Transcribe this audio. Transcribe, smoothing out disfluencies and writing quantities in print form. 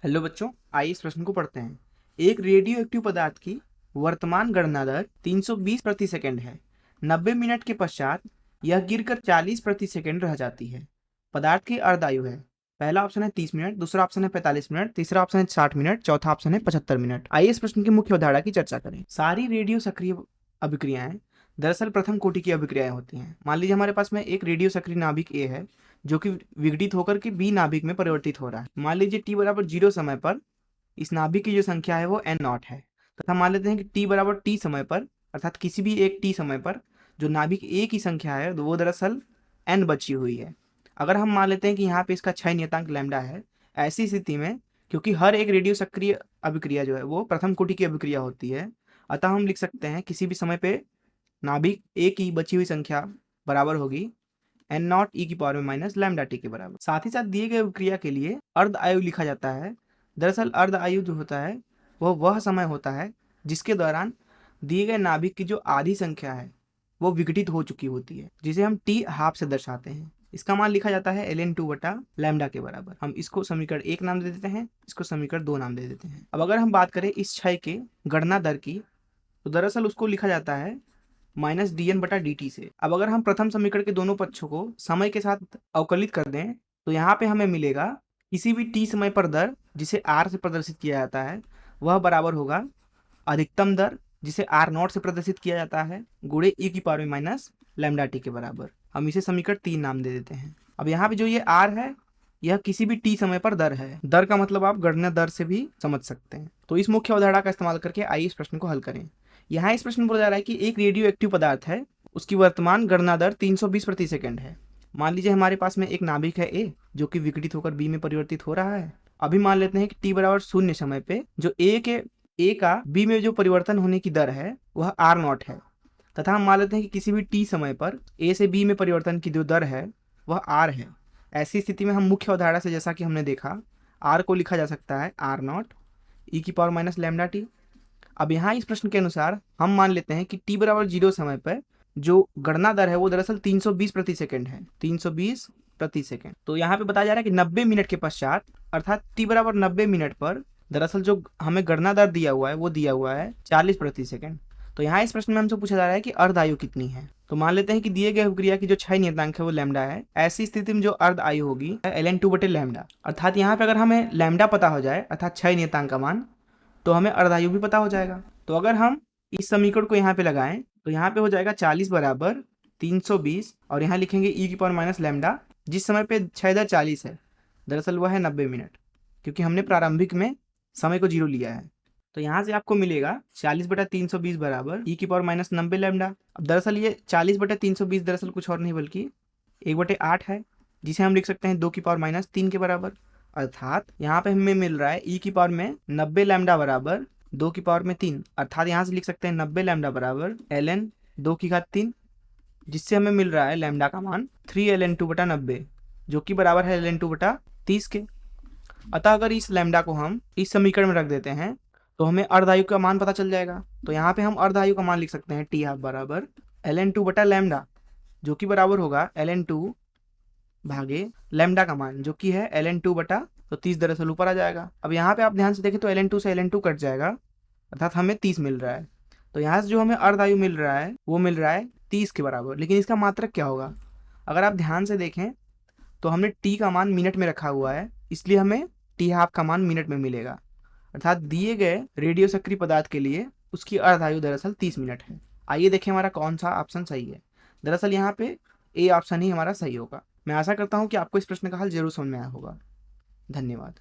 Hello बच्चों, आइए इस प्रश्न को पढ़ते हैं। एक रेडियो एक्टिव पदार्थ की वर्तमान गणना दर 320 प्रति सेकंड है। 90 मिनट के पश्चात यह गिरकर 40 प्रति सेकंड रह जाती है। पदार्थ की अर्धायु है। पहला ऑप्शन है 30 मिनट, दूसरा ऑप्शन है 45 मिनट, तीसरा ऑप्शन है 60 मिनट, चौथा ऑप्शन है 75 मिनट। आइए इस प्रश्न की मुख्य अवधारणा की चर्चा करें। सारी रेडियो सक्रिय अभिक्रियाएं दरअसल प्रथम कोटि की अभिक्रियाएं होती हैं। मान लीजिए हमारे पास में एक रेडियो सक्रिय नाभिक ए है जो कि विघटित होकर के बी नाभिक में परिवर्तित हो रहा है। मान लीजिए टी बराबर 0 समय पर इस नाभिक की जो संख्या है वो एन नॉट है, तथा मान लेते हैं कि टी बराबर टी समय पर अर्थात किसी भी एक टी समय पर जो नाभिक ए की संख्या है वो दरअसल एन बची हुई है। अगर हम मान लेते हैं कि यहाँ पे इसका क्षय नियतांक लैम्डा है, ऐसी स्थिति में क्योंकि हर एक रेडियो सक्रिय अभिक्रिया जो है वो प्रथम कोटि की अभिक्रिया होती है, अतः हम लिख सकते हैं किसी भी समय पे नाभिक ए की बची हुई संख्या बराबर होगी एन नॉट ई की पावर में माइनस लैम्डा टी के बराबर। साथ ही साथ दिए गए क्रिया के लिए अर्ध आयु लिखा जाता है। दरअसल अर्ध आयु जो होता है वह समय होता है जिसके दौरान दिए गए नाभिक की जो आधी संख्या है वो विघटित हो चुकी होती है, जिसे हम टी हाफ से दर्शाते हैं। इसका मान लिखा जाता है ln2 बटा लैम्डा के बराबर। हम इसको समीकरण 1 नाम दे देते हैं, इसको समीकरण 2 नाम दे देते हैं। अब अगर हम बात करें इस क्षय के गणना दर की, तो दरअसल उसको लिखा जाता है माइनस डी एन बटा डी टी से। अब अगर हम प्रथम समीकरण के दोनों पक्षों को समय के साथ अवकलित कर दें तो यहाँ पे हमें मिलेगा किसी भी टी समय पर दर जिसे आर से प्रदर्शित किया जाता है वह बराबर होगा अधिकतम दर जिसे आर नॉट से प्रदर्शित किया जाता है गुणे ई की पावर में माइनस लैम्डा टी के बराबर। हम इसे समीकरण 3 नाम दे देते हैं। अब यहाँ पे जो ये आर है यह किसी भी टी समय पर दर है। दर का मतलब आप गणना दर से भी समझ सकते हैं। तो इस मुख्य अवधारणा का इस्तेमाल करके आइए इस प्रश्न को हल करें। यहाँ इस प्रश्न में बोला जा रहा है कि एक रेडियो एक्टिव पदार्थ है, उसकी वर्तमान गणना दर 320 प्रति सेकंड है। मान लीजिए हमारे पास में एक नाभिक है ए जो कि विघटित होकर बी में परिवर्तित हो रहा है। अभी मान लेते हैं कि टी बराबर 0 समय पे जो ए का बी में जो परिवर्तन होने की दर है वह आर नॉट है, तथा हम मान लेते हैं कि किसी भी टी समय पर ए से बी में परिवर्तन की जो दर है वह आर है। ऐसी स्थिति में हम मुख्य अवधारणा से जैसा कि हमने देखा आर को लिखा जा सकता है आर नॉट ई की पावर माइनस लैम्डा टी। अब यहाँ इस प्रश्न के अनुसार हम मान लेते हैं कि t बराबर 0 समय पर जो गणना दर है वो दरअसल 320 प्रति सेकंड है, 320 प्रति सेकंड। तो यहाँ पे बताया जा रहा है कि 90 मिनट के पश्चात अर्थात t बराबर 90 मिनट पर दरअसल जो हमें गणना दर दिया हुआ है वो दिया हुआ है 40 प्रति सेकंड। तो यहाँ इस प्रश्न में हमसे पूछा जा रहा है कि अर्ध आयु कितनी है। तो मान लेते हैं कि दिए गए अभिक्रिया की जो क्षय नियतांक है वो लैम्डा है। ऐसी स्थिति में जो अर्ध आयु होगी ln2 बटे लैम्डा, अर्थात यहाँ पे अगर हमें लैम्डा पता हो जाए अर्थात क्षय नियतांक का मान, तो हमें अर्धायु भी पता हो जाएगा। तो अगर हम इस समीकरण को यहाँ पे लगाएं तो यहाँ पे हो जाएगा 40 बराबर 320 और यहाँ लिखेंगे ई की पावर माइनस लैम्डा। जिस समय पे क्षय दर 40 है दरअसल वह है 90 मिनट, क्योंकि हमने प्रारंभिक में समय को 0 लिया है। तो यहाँ से आपको मिलेगा 40 बटा 320 बराबर ई की पावर माइनस 90 लैम्डा। अब दरअसल ये 40 बटा 320 दरअसल कुछ और नहीं बल्कि 1/8 है, जिसे हम लिख सकते हैं 2 की पावर माइनस 3 के बराबर। अर्थात यहाँ पे हमें मिल रहा है ई की पावर में 90 लैम्डा बराबर 2 की पावर में 3, अर्थात यहाँ से लिख सकते हैं 90 लैम्डा बराबर ln 2 की घात 3, जिससे हमें मिल रहा है लैम्डा का मान 3ln2 बटा 90 जो कि बराबर है ln2 बटा 30 के। अतः अगर इस लैम्डा को हम इस समीकरण में रख देते हैं तो हमें अर्धायु का मान पता चल जाएगा। तो यहाँ पे हम अर्धायु का मान लिख सकते हैं टी हाफ बराबर ln2 बटा लैम्डा जो कि बराबर होगा ln2 भागे लैम्डा का मान जो कि है ln2 बटा, तो 30 दरअसल ऊपर आ जाएगा। अब यहाँ पे आप ध्यान से देखें तो ln2 से ln2 कट जाएगा अर्थात हमें 30 मिल रहा है। तो यहाँ से जो हमें अर्धायु मिल रहा है वो मिल रहा है 30 के बराबर। लेकिन इसका मात्रक क्या होगा? अगर आप ध्यान से देखें तो हमने टी का मान मिनट में रखा हुआ है, इसलिए हमें टी हाफ का मान मिनट में मिलेगा। अर्थात दिए गए रेडियो सक्रिय पदार्थ के लिए उसकी अर्धायु दरअसल 30 मिनट है। आइए देखें हमारा कौन सा ऑप्शन सही है। दरअसल यहाँ पे ए ऑप्शन ही हमारा सही होगा। मैं आशा करता हूँ कि आपको इस प्रश्न का हल जरूर समझ में आया होगा। धन्यवाद।